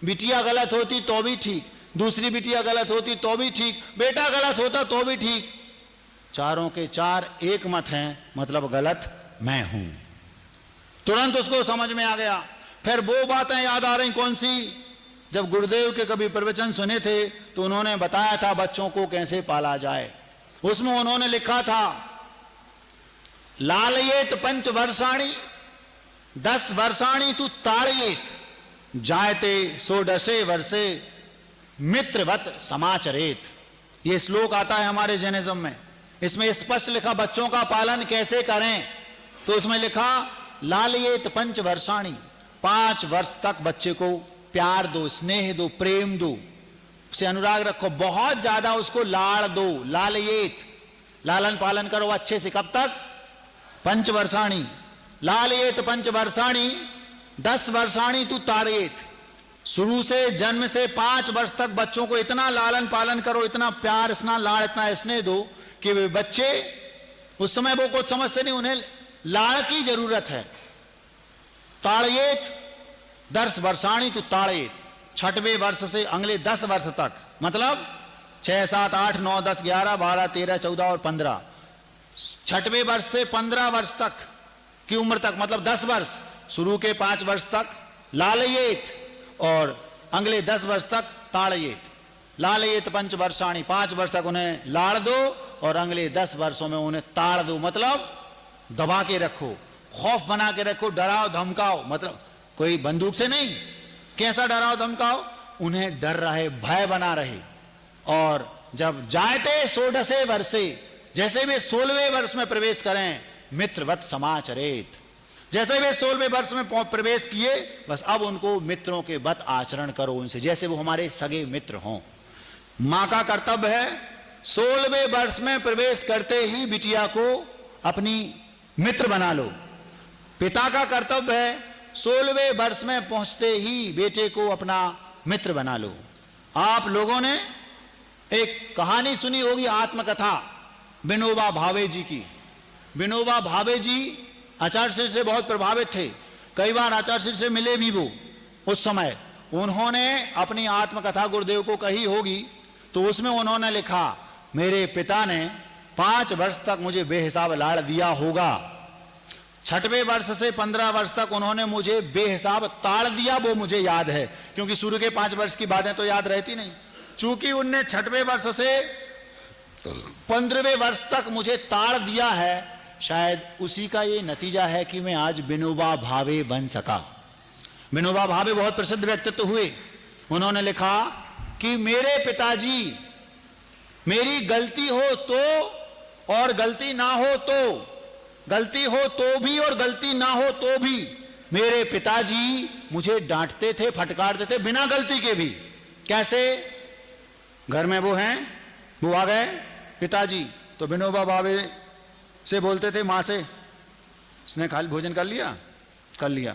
बिटिया गलत होती तो भी ठीक, दूसरी बिटिया गलत होती तो भी ठीक, बेटा गलत होता तो भी ठीक, चारों के चार एक मत हैं, मतलब गलत मैं हूं। तुरंत उसको समझ में आ गया। फिर वो बातें याद आ रही, कौन सी? जब गुरुदेव के कभी प्रवचन सुने थे तो उन्होंने बताया था बच्चों को कैसे पाला जाए। उसमें उन्होंने लिखा था, लालयेत 5 वर्षाणि 10 वर्षाणि तू ताड़येत, जायते 16 वर्षे मित्रवत समाचरेत। ये श्लोक आता है हमारे जैनिज्म में। इसमें स्पष्ट लिखा बच्चों का पालन कैसे करें। तो उसमें लिखा लालयेत 5 वर्षाणि, 5 वर्ष तक बच्चे को प्यार दो, स्नेह दो, प्रेम दो, उसे अनुराग रखो, बहुत ज्यादा उसको लाड़ दो। लालयेत, लालन पालन करो अच्छे से। कब तक? 5 वर्षाणि। लालयेत 5 वर्षाणि 10 वर्षाणि तू ताड़येत। शुरू से, जन्म से 5 वर्ष तक बच्चों को इतना लालन पालन करो, इतना प्यार, इतना लाड़, इतना स्नेह दो कि वे बच्चे, उस समय वो कुछ समझते नहीं, उन्हें लाड़ की जरूरत है। ताड़येत 10 वर्षाणि तू ताड़येत, 6वें वर्ष से अगले 10 वर्ष तक, मतलब 6, 7, 8, 9, 10, 11, 12, 13, 14 और 15, 6वें वर्ष से 15 वर्ष तक की उम्र तक, मतलब 10 वर्ष, शुरू के 5 वर्ष तक लालयेत और अगले 10 वर्ष तक ताड़येत। लालयेत 5 वर्षाणि, 5 वर्ष तक उन्हें लाड़ दो और अगले 10 वर्षों में उन्हें ताड़ दो, मतलब दबा के रखो, खौफ बना के रखो, डराओ धमकाओ, मतलब कोई बंदूक से नहीं, कैसा डराओ धमकाओ, उन्हें डर रहे, भय बना रहे। और जब जायते 16 वर्षे, जैसे वे 16वें वर्ष में प्रवेश करें, मित्रवत समाचरेत, जैसे वे 16वें वर्ष में प्रवेश किए, बस अब उनको मित्रों के वत आचरण करो उनसे, जैसे वो हमारे सगे मित्र हों। मां का कर्तव्य है 16वें वर्ष में प्रवेश करते ही बिटिया को अपनी मित्र बना लो। पिता का कर्तव्य है 16वें वर्ष में पहुंचते ही बेटे को अपना मित्र बना लो। आप लोगों ने एक कहानी सुनी होगी, आत्मकथा विनोबा भावे जी की। विनोबा भावे जी आचार्य से बहुत प्रभावित थे, कई बार आचार्य से मिले भी वो। उस समय उन्होंने अपनी आत्मकथा गुरुदेव को कही होगी, तो उसमें उन्होंने लिखा, मेरे पिता ने 5 वर्ष तक मुझे बेहिसाब लाड़ दिया होगा, 6वें वर्ष से 15 वर्ष तक उन्होंने मुझे बेहिसाब ताड़ दिया, वो मुझे याद है, क्योंकि शुरू के 5 वर्ष की बातें तो याद रहती नहीं। चूंकि उनने 6वें वर्ष से 15वें वर्ष तक मुझे ताड़ दिया है, शायद उसी का ये नतीजा है कि मैं आज विनोबा भावे बन सका। विनोबा भावे बहुत प्रसिद्ध व्यक्तित्व हुए। उन्होंने लिखा कि मेरे पिताजी, मेरी गलती हो तो और गलती ना हो तो, गलती हो तो भी और गलती ना हो तो भी, मेरे पिताजी मुझे डांटते थे, फटकारते थे बिना गलती के भी। कैसे? घर में वो हैं, वो आ गए पिताजी, तो विनोबा भावे से बोलते थे मां से, उसने खाली भोजन कर लिया? कर लिया।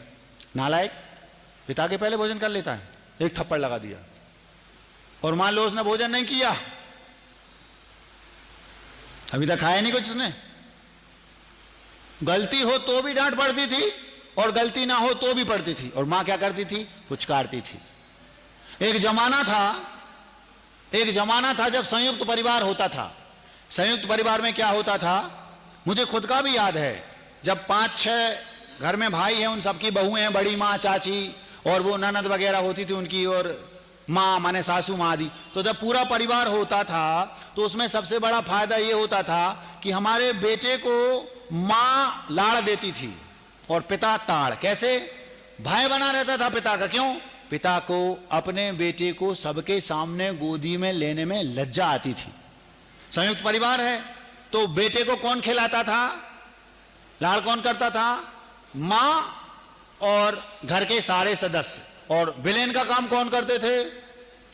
नालायक, पिता के पहले भोजन कर लेता है, एक थप्पड़ लगा दिया। और मान लो उसने भोजन नहीं किया, अभी तक खाया नहीं कुछ उसने। गलती हो तो भी डांट पड़ती थी और गलती ना हो तो भी पड़ती थी। और मां क्या करती थी? पुचकारती थी। एक जमाना था जब संयुक्त परिवार होता था। संयुक्त परिवार में क्या होता था, मुझे खुद का भी याद है, जब 5-6 घर में भाई हैं, उन सबकी बहुएं हैं, बड़ी माँ, चाची और वो ननद वगैरह होती थी उनकी, और माँ माने सासू माँ आदि। तो जब पूरा परिवार होता था तो उसमें सबसे बड़ा फायदा ये होता था कि हमारे बेटे को माँ लाड़ देती थी और पिता ताड़। कैसे? भय बना रहता था पिता का। क्यों? पिता को अपने बेटे को सबके सामने गोदी में लेने में लज्जा आती थी। संयुक्त परिवार है तो बेटे को कौन खिलाता था, लाड़ कौन करता था? मां और घर के सारे सदस्य। और विलेन का काम कौन करते थे?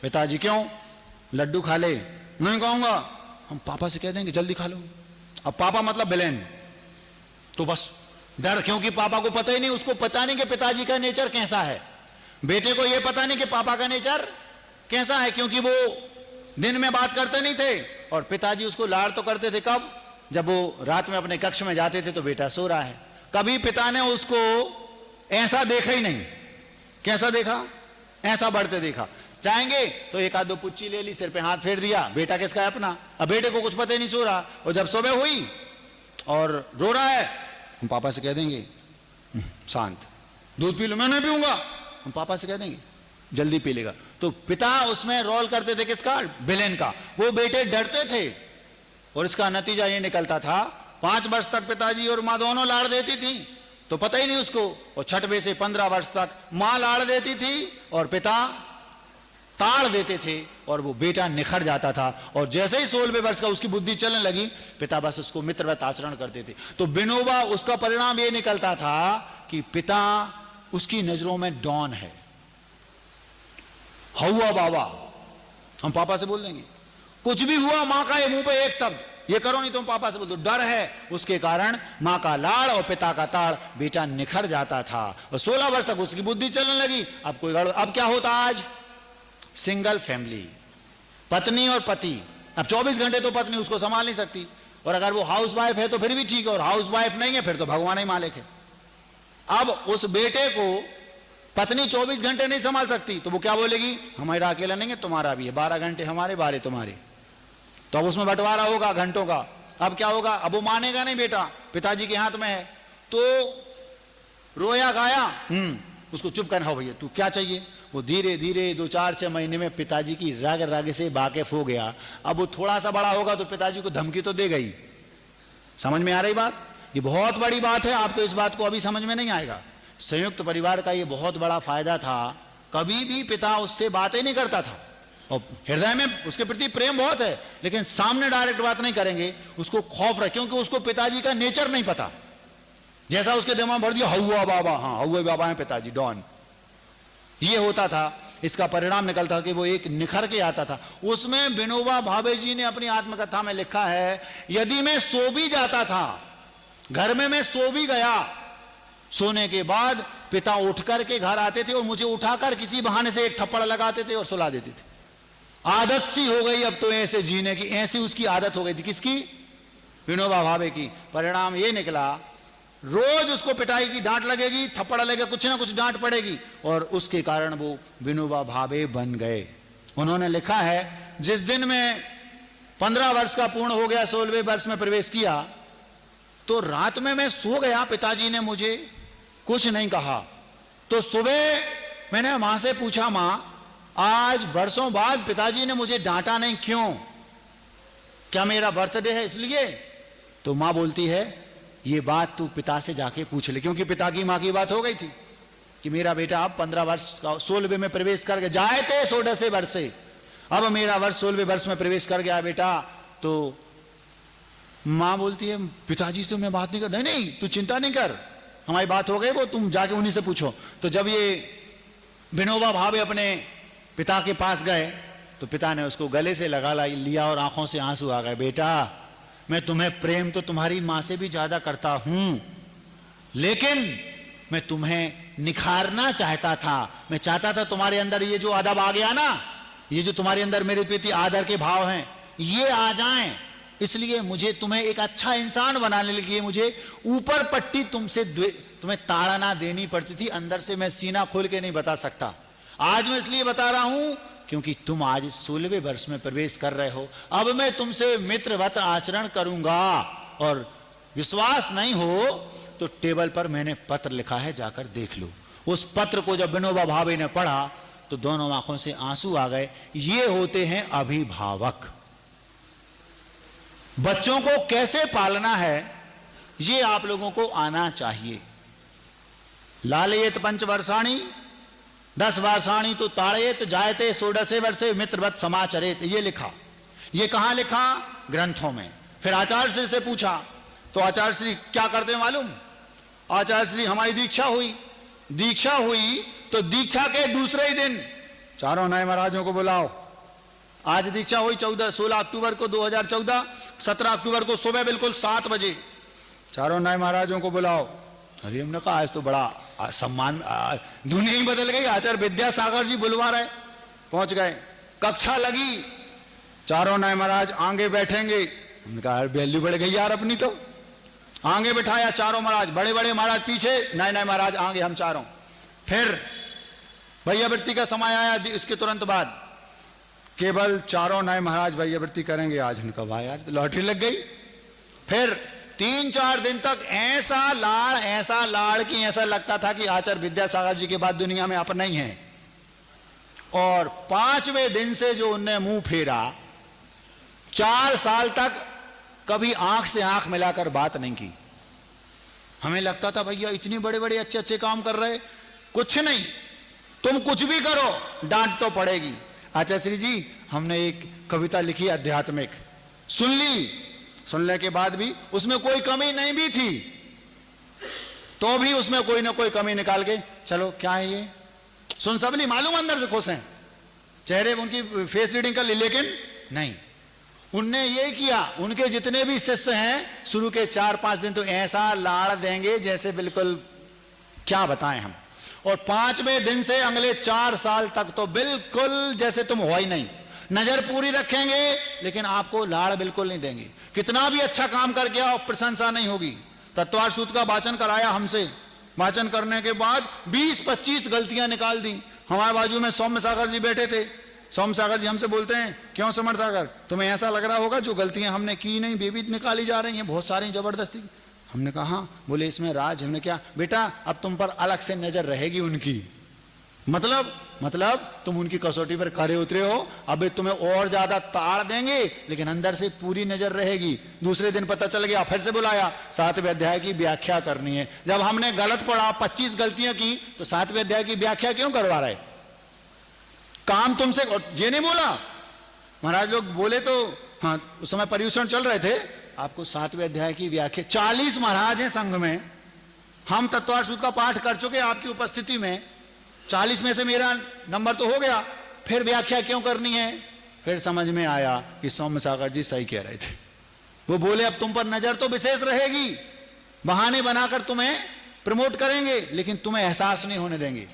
पिताजी। क्यों? लड्डू खा ले, नहीं कहूंगा, हम पापा से कह देंगे जल्दी खा लो। अब पापा मतलब विलेन, तो बस डर, क्योंकि पापा को पता ही नहीं, उसको पता नहीं कि पिताजी का नेचर कैसा है। बेटे को यह पता नहीं कि पापा का नेचर कैसा है, क्योंकि वो दिन में बात करते नहीं थे और पिताजी उसको लाड़ तो करते थे। कब? जब वो रात में अपने कक्ष में जाते थे तो बेटा सो रहा है। कभी पिता ने उसको ऐसा देखा ही नहीं। कैसा देखा? ऐसा बढ़ते देखा। चाहेंगे तो एक आध दो पुच्ची ले ली, सिर पे हाथ फेर दिया, बेटा किसका है? अपना। अब बेटे को कुछ पता ही नहीं, सो रहा। और जब सुबह हुई और रो रहा है, हम पापा से कह देंगे शांत, दूध पी लो, मैं नहीं पीऊंगा, हम पापा से कह देंगे जल्दी पी लेगा। तो पिता उसमें रोल करते थे किसका? विलेन का। वो बेटे डरते थे और इसका नतीजा ये निकलता था 5 वर्ष तक पिताजी और मां दोनों लाड़ देती थी तो पता ही नहीं उसको, और 6वें से 15 वर्ष तक मां लाड़ देती थी और पिता ताड़ देते थे और वो बेटा निखर जाता था। और जैसे ही 16वें वर्ष का उसकी बुद्धि चलने लगी, पिता बस उसको मित्रवत आचरण करते थे। तो विनोबा, उसका परिणाम ये निकलता था कि पिता उसकी नजरों में डॉन है, हुआ बाबा, हम पापा से बोल देंगे। कुछ भी हुआ मां का ये मुंह पे एक शब्द, ये करो नहीं तुम पापा से बोल दो। डर है, उसके कारण मां का लाड़ और पिता का ताड़, बेटा निखर जाता था। और 16 वर्ष तक उसकी बुद्धि चलने लगी। अब कोई गड़बड़, अब क्या होता? आज सिंगल फैमिली, पत्नी और पति। अब 24 घंटे तो पत्नी उसको संभाल नहीं सकती, और अगर वो हाउस वाइफ है तो फिर भी ठीक है, और हाउस वाइफ नहीं है फिर तो भगवान ही मालिक है। अब उस बेटे को पत्नी 24 घंटे नहीं संभाल सकती तो वो क्या बोलेगी? हमारा अकेला नहीं है, तुम्हारा भी है, 12 घंटे हमारे, 12 तुम्हारे। तो अब उसमें बंटवारा होगा घंटों का। अब क्या होगा? अब वो मानेगा नहीं, बेटा पिताजी के हाथ में है। तो रोया गाया, उसको चुप करना हो, भैया तू क्या चाहिए? वो धीरे धीरे 2-4-6 महीने में पिताजी की रग रग से वाकिफ हो गया। अब वो थोड़ा सा बड़ा होगा तो पिताजी को धमकी तो देगा ही। समझ में आ रही बात? ये बहुत बड़ी बात है, आपको इस बात को अभी समझ में नहीं आएगा। संयुक्त परिवार का ये बहुत बड़ा फायदा था, कभी भी पिता उससे बातें नहीं करता था, और हृदय में उसके प्रति प्रेम बहुत है, लेकिन सामने डायरेक्ट बात नहीं करेंगे, उसको खौफ रहे, क्योंकि उसको पिताजी का नेचर नहीं पता। जैसा उसके दिमाग भर दिया हुआ बाबा, हाँ हुआ बाबा है पिताजी, डॉन, ये होता था। इसका परिणाम निकलता कि वो एक निखर के आता था। उसमें विनोबा भावे जी ने अपनी आत्मकथा में लिखा है, यदि मैं सो भी जाता था, घर में मैं सो भी गया, सोने के बाद पिता उठ करके घर आते थे और मुझे उठाकर किसी बहाने से एक थप्पड़ लगाते थे और सुला देते थे। आदत सी हो गई अब तो ऐसे जीने की, ऐसी उसकी आदत हो गई थी। किसकी? विनोबा भावे की। परिणाम ये निकला, रोज उसको पिटाई की डांट लगेगी, थप्पड़ लगेगा, कुछ ना कुछ डांट पड़ेगी, और उसके कारण वो विनोबा भावे बन गए। उन्होंने लिखा है, जिस दिन में 15 वर्ष का पूर्ण हो गया, 16वें वर्ष में प्रवेश किया, तो रात में मैं सो गया, पिताजी ने मुझे कुछ नहीं कहा। तो सुबह मैंने मां से पूछा, मां आज वर्षों बाद पिताजी ने मुझे डांटा नहीं, क्यों? क्या मेरा बर्थडे है इसलिए? तो मां बोलती है, ये बात तू पिता से जाके पूछ ले, क्योंकि पिता की मां की बात हो गई थी कि मेरा बेटा अब 15 वर्ष का 16वें में प्रवेश कर गया, जाए थे 16 वर्ष से, अब मेरा वर्ष 16वें वर्ष में प्रवेश कर गया बेटा। तो मां बोलती है, पिताजी से मैं बात नहीं कर। नहीं तू चिंता नहीं कर, हमारी बात हो गई, वो तुम जाके उन्हीं से पूछो। तो जब ये विनोबा भावे अपने पिता के पास गए तो पिता ने उसको गले से लगा लिया और आंखों से आंसू आ गए। बेटा मैं तुम्हें प्रेम तो तुम्हारी मां से भी ज्यादा करता हूं, लेकिन मैं तुम्हें निखारना चाहता था। मैं चाहता था तुम्हारे अंदर ये जो अदब आ गया ना, ये जो तुम्हारे अंदर मेरे प्रति आदर के भाव हैं, ये आ जाएं। इसलिए मुझे तुम्हें एक अच्छा इंसान बनाने के लिए मुझे ऊपर पट्टी तुम्हें ताड़ना देनी पड़ती थी, अंदर से मैं सीना खोल के नहीं बता सकता। आज मैं इसलिए बता रहा हूं क्योंकि तुम आज 16वें वर्ष में प्रवेश कर रहे हो, अब मैं तुमसे मित्रवत आचरण करूंगा। और विश्वास नहीं हो तो टेबल पर मैंने पत्र लिखा है, जाकर देख लो। उस पत्र को जब विनोबा भावे ने पढ़ा तो दोनों आंखों से आंसू आ गए। ये होते हैं अभिभावक। बच्चों को कैसे पालना है ये आप लोगों को आना चाहिए। लालयेत पंचवर्षाणि 10 वर्षाणि तो ताड़येत जायते 16 वर्षे मित्रवत समाचरेत, ये लिखा। ये कहां लिखा? ग्रंथों में। फिर आचार्य श्री से पूछा तो आचार्य श्री क्या करते हैं मालूम? आचार्य श्री हमारी दीक्षा हुई तो दीक्षा के दूसरे ही दिन चारों नए महाराजों को बुलाओ। आज दीक्षा हुई 16 अक्टूबर को 2014, 17 अक्टूबर को सुबह बिल्कुल 7 बजे चारों नए महाराजों को बुलाओ। अरे हमने कहा आज तो बड़ा सम्मान, दुनिया ही बदल गई। आचार्य विद्यासागर जी बुलवा रहे, पहुंच गए, कक्षा लगी, चारों नए महाराज आगे बैठेंगे। हमने कहा वैल्यू बढ़ गई यार अपनी, तो आगे बिठाया चारों महाराज, बड़े बड़े महाराज पीछे, नए नए महाराज आगे, हम चारों। फिर भैयावृत्ति का समय आया, इसके तुरंत बाद केवल चारों नए महाराज भैयावृत्ति करेंगे आज। उनका भाई यार लॉटरी लग गई। फिर 3-4 दिन तक ऐसा लाड़ कि ऐसा लगता था कि आचार्य विद्यासागर जी के बाद दुनिया में आप नहीं है। और 5वें दिन से जो उनने मुंह फेरा, 4 साल तक कभी आंख से आंख मिलाकर बात नहीं की। हमें लगता था भैया इतने बड़े बड़े अच्छे अच्छे काम कर रहे, कुछ नहीं, तुम कुछ भी करो डांट तो पड़ेगी। आचार्य श्री जी हमने एक कविता लिखी आध्यात्मिक, सुनने के बाद भी उसमें कोई कमी नहीं भी थी, तो भी उसमें कोई ना कोई कमी निकाल के चलो क्या है ये, सुन सब ली, मालूम अंदर से खुश हैं, चेहरे उनकी फेस रीडिंग कर ली, लेकिन नहीं, उनने ये किया। उनके जितने भी शिष्य हैं शुरू के 4-5 दिन तो ऐसा लाड़ देंगे जैसे बिल्कुल क्या बताएं हम, और 5वें दिन से अगले 4 साल तक तो बिल्कुल जैसे तुम हो ही नहीं। नजर पूरी रखेंगे लेकिन आपको लाड़ बिल्कुल नहीं देंगे। कितना भी अच्छा काम करके आओ प्रशंसा नहीं होगी। तत्वार्थ सूत्र का वाचन कराया हमसे, वाचन करने के बाद 20-25 गलतियां निकाल दी। हमारे बाजू में सौम्य सागर जी बैठे थे। सौम्य सागर जी हमसे बोलते हैं, क्यों समर सागर, तुम्हें ऐसा लग रहा होगा जो गलतियां हमने की नहीं वे भी निकाली जा रही हैं, बहुत सारी जबरदस्ती। हमने कहा हाँ, बोले इसमें राज। हमने क्या, बेटा अब तुम पर अलग से नजर रहेगी उनकी, मतलब तुम उनकी कसौटी पर खरे उतरे हो, अब तुम्हें और ज्यादा ताड़ देंगे लेकिन अंदर से पूरी नजर रहेगी। दूसरे दिन पता चल गया, फिर से बुलाया, 7वें अध्याय की व्याख्या करनी है। जब हमने गलत पढ़ा, 25 गलतियां की, तो 7वें अध्याय की व्याख्या क्यों करवा रहे? काम तुमसे, ये नहीं बोला महाराज लोग बोले तो हाँ, उस समय पर्यूषण चल रहे थे, आपको 7वें अध्याय की व्याख्या, 40 महाराज हैं संघ में, हम तत्वार्थ सूत्र का पाठ कर चुके आपकी उपस्थिति में, 40 में से मेरा नंबर तो हो गया, फिर व्याख्या क्यों करनी है? फिर समझ में आया कि सौम्य सागर जी सही कह रहे थे। वो बोले अब तुम पर नजर तो विशेष रहेगी, बहाने बनाकर तुम्हें प्रमोट करेंगे लेकिन तुम्हें एहसास नहीं होने देंगे।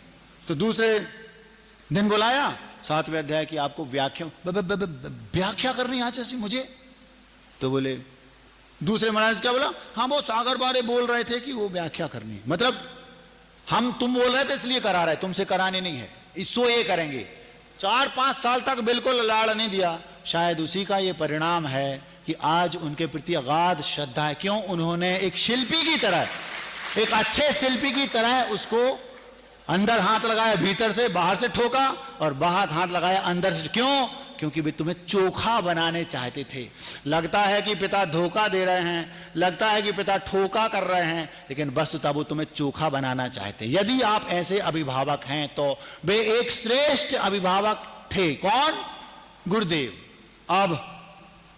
तो दूसरे दिन बुलाया, 7वें अध्याय की आपको व्याख्या करनी है आचार्य जी मुझे। तो बोले, दूसरे महाराज क्या बोला, हाँ वो सागर बारे बोल रहे थे कि वो व्याख्या करनी है, मतलब हम तुम बोल रहे थे इसलिए करा रहे, तुमसे करानी नहीं है, इसको ये करेंगे। 4-5 साल तक बिल्कुल लाड़ नहीं दिया। शायद उसी का ये परिणाम है कि आज उनके प्रति अगाध श्रद्धा है। क्यों? उन्होंने एक शिल्पी की तरह, एक अच्छे शिल्पी की तरह उसको अंदर हाथ लगाया, भीतर से, बाहर से ठोका, और बाहर हाथ लगाया अंदर से। क्यों? क्योंकि वे तुम्हें चोखा बनाने चाहते थे। लगता है कि पिता धोखा दे रहे हैं, लगता है कि पिता ठोका कर रहे हैं, लेकिन वस्तुतः वो तुम्हें चोखा बनाना चाहते हैं। यदि आप ऐसे अभिभावक हैं तो वे एक श्रेष्ठ अभिभावक थे। कौन? गुरुदेव। अब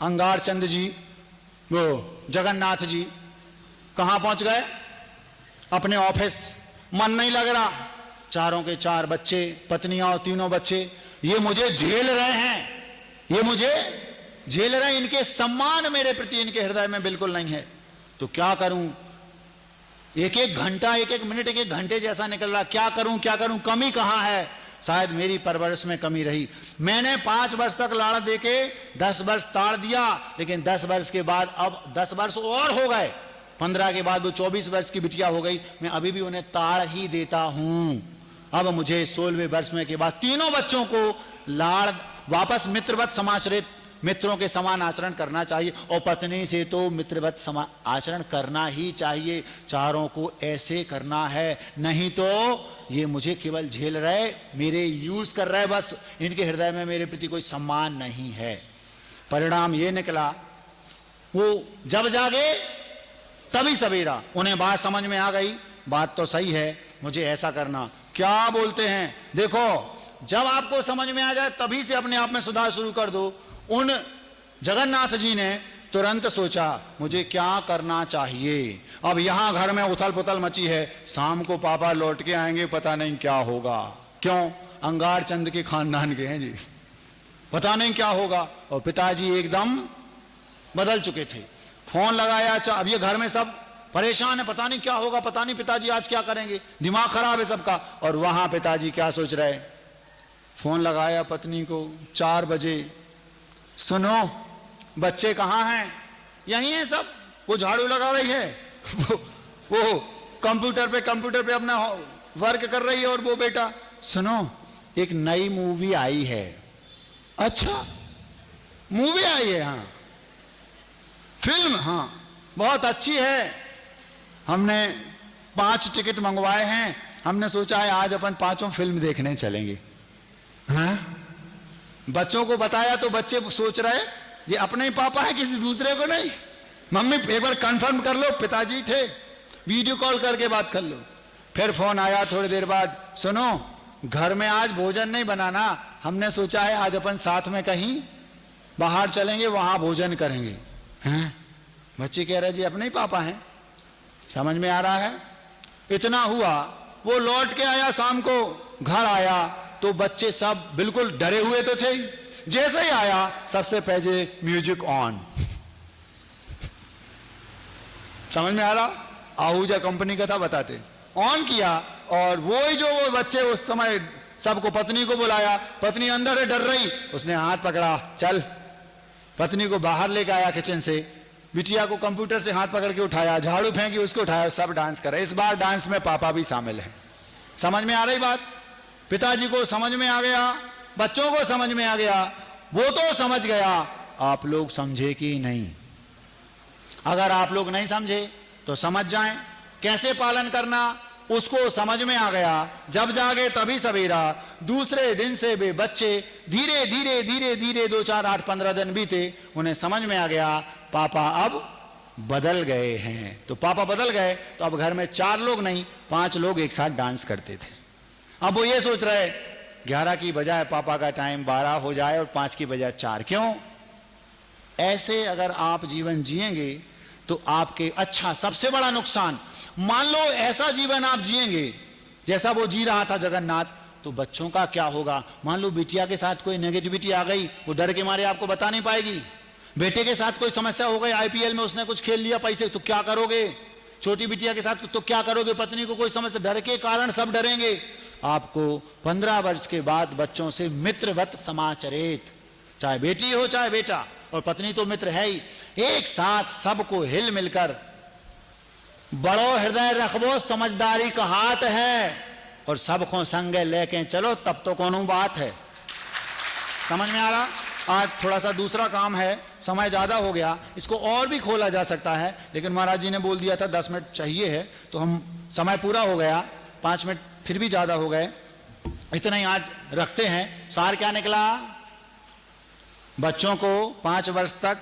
अंगार चंद जी, वो जगन्नाथ जी कहां पहुंच गए? अपने ऑफिस। मन नहीं लग रहा, चारों के 4 बच्चे, पत्नियां और 3 बच्चे, ये मुझे झेल रहे हैं, ये मुझे झेल रहे हैं, इनके सम्मान मेरे प्रति इनके हृदय में बिल्कुल नहीं है। तो क्या करूं? एक एक घंटा, एक एक मिनट, एक एक घंटे जैसा निकल रहा, क्या करूं क्या करूं? कमी कहां है? शायद मेरी परवरिश में कमी रही। मैंने 5 वर्ष तक लाड़ देके 10 वर्ष ताड़ दिया, लेकिन 10 वर्ष के बाद अब 10 वर्ष और हो गए, 15 के बाद वो 24 वर्ष की बिटिया हो गई, मैं अभी भी उन्हें ताड़ ही देता हूं। अब मुझे 16वें वर्ष में के बाद 3 बच्चों को लाड़ वापस मित्रवत समाचरित, मित्रों के समान आचरण करना चाहिए, और पत्नी से तो मित्रवत समान आचरण करना ही चाहिए। चारों को ऐसे करना है, नहीं तो ये मुझे केवल झेल रहे, मेरे यूज कर रहे, बस इनके हृदय में मेरे प्रति कोई सम्मान नहीं है। परिणाम ये निकला, वो जब जागे तभी सवेरा, उन्हें बात समझ में आ गई, बात तो सही है, मुझे ऐसा करना। क्या बोलते हैं, देखो जब आपको समझ में आ जाए तभी से अपने आप में सुधार शुरू कर दो। उन जगन्नाथ जी ने तुरंत सोचा मुझे क्या करना चाहिए। अब यहां घर में उथल पुथल मची है, शाम को पापा लौट के आएंगे, पता नहीं क्या होगा। क्यों? अंगार चंद के खानदान के हैं जी, पता नहीं क्या होगा। और पिताजी एकदम बदल चुके थे। फोन लगाया, अच्छा अब ये घर में सब परेशान है, पता नहीं क्या होगा, पता नहीं पिताजी आज क्या करेंगे, दिमाग खराब है सबका। और वहां पिताजी क्या सोच रहे, फोन लगाया पत्नी को 4 बजे, सुनो बच्चे कहाँ हैं? यहीं है सब, वो झाड़ू लगा रही है, वो कंप्यूटर पे अपना वर्क कर रही है, और वो बेटा सुनो एक नई मूवी आई है। अच्छा मूवी आई है? हाँ फिल्म, हाँ बहुत अच्छी है, हमने 5 टिकट मंगवाए हैं, हमने सोचा है आज अपन 5 फिल्म देखने चलेंगे। हाँ बच्चों को बताया तो बच्चे सोच रहे ये अपने ही पापा है, किसी दूसरे को नहीं। मम्मी एक बार कंफर्म कर लो, पिताजी थे, वीडियो कॉल करके बात कर लो। फिर फोन आया थोड़ी देर बाद, सुनो घर में आज भोजन नहीं बनाना, हमने सोचा है आज अपन साथ में कहीं बाहर चलेंगे, वहां भोजन करेंगे। हैं? बच्चे कह रहे जी अपने ही पापा हैं, समझ में आ रहा है। इतना हुआ, वो लौट के आया, शाम को घर आया तो बच्चे सब बिल्कुल डरे हुए तो थे। जैसे ही आया सबसे पहले म्यूजिक ऑन, समझ में आ रहा, आहूजा कंपनी का था बताते, ऑन किया। और वो बच्चे उस समय सबको, पत्नी को बुलाया, पत्नी अंदर है डर रही, उसने हाथ पकड़ा, चल, पत्नी को बाहर लेके आया किचन से, बिटिया को कंप्यूटर से हाथ पकड़ के उठाया, झाड़ू फेंकी उसको उठाया, सब डांस कर रहे। इस बार डांस में पापा भी शामिल है। समझ में आ रही बात? पिताजी को समझ में आ गया, बच्चों को समझ में आ गया, वो तो समझ गया, आप लोग समझे कि नहीं? अगर आप लोग नहीं समझे तो समझ जाएं कैसे पालन करना, उसको समझ में आ गया। जब जागे तभी सवेरा। दूसरे दिन से वे बच्चे धीरे धीरे धीरे धीरे 2, 4, 8, 15 दिन बीते, उन्हें समझ में आ गया पापा अब बदल गए हैं। तो पापा बदल गए तो अब घर में 4 लोग नहीं 5 लोग एक साथ डांस करते थे। अब वो ये सोच रहे 11 की बजाय पापा का टाइम 12 हो जाए और 5 की बजाय 4। क्यों? ऐसे अगर आप जीवन जिएंगे तो आपके, अच्छा सबसे बड़ा नुकसान, मान लो ऐसा जीवन आप जिएंगे जैसा वो जी रहा था जगन्नाथ, तो बच्चों का क्या होगा? मान लो बिटिया के साथ कोई नेगेटिविटी आ गई, वो डर के मारे आपको बता नहीं पाएगी। बेटे के साथ कोई समस्या हो गई, आईपीएल में उसने कुछ खेल लिया पैसे, तो क्या करोगे? छोटी बिटिया के साथ तो क्या करोगे? पत्नी को कोई समस्या, डर के कारण सब डरेंगे। आपको 15 वर्ष के बाद बच्चों से मित्रवत समाचरित, चाहे बेटी हो चाहे बेटा, और पत्नी तो मित्र है ही, एक साथ सबको हिल मिलकर, बड़ो हृदय रखबो समझदारी का हाथ है, और सबको संगे लेके चलो, तब तो कौन बात है। समझ में आ रहा? आज थोड़ा सा दूसरा काम है, समय ज्यादा हो गया, इसको और भी खोला जा सकता है, लेकिन महाराज जी ने बोल दिया था 10 मिनट चाहिए है, तो हम, समय पूरा हो गया, 5 मिनट फिर भी ज्यादा हो गए, इतना ही आज रखते हैं। सार क्या निकला? बच्चों को 5 वर्ष तक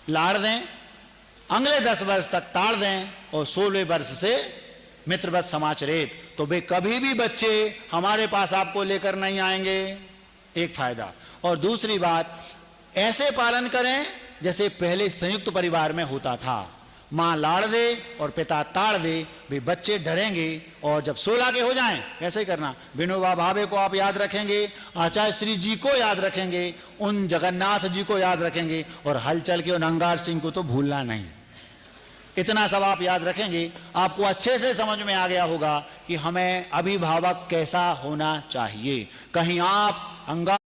लाड़ दें, अगले 10 वर्ष तक ताड़ दें, और 16वें वर्ष से मित्रवत समाचरित, तो वे कभी भी बच्चे हमारे पास आपको लेकर नहीं आएंगे, एक फायदा। और दूसरी बात, ऐसे पालन करें जैसे पहले संयुक्त परिवार में होता था, मां लाड़ दे और पिता ताड़ दे, वे बच्चे डरेंगे। और जब 16 के हो जाएं, ऐसे ही करना, विनोबा भावे को आप याद रखेंगे, आचार्य श्री जी को याद रखेंगे, उन जगन्नाथ जी को याद रखेंगे, और हलचल के उन अंगार सिंह को तो भूलना नहीं। इतना सब आप याद रखेंगे, आपको अच्छे से समझ में आ गया होगा कि हमें अभिभावक कैसा होना चाहिए। कहीं आप अंगार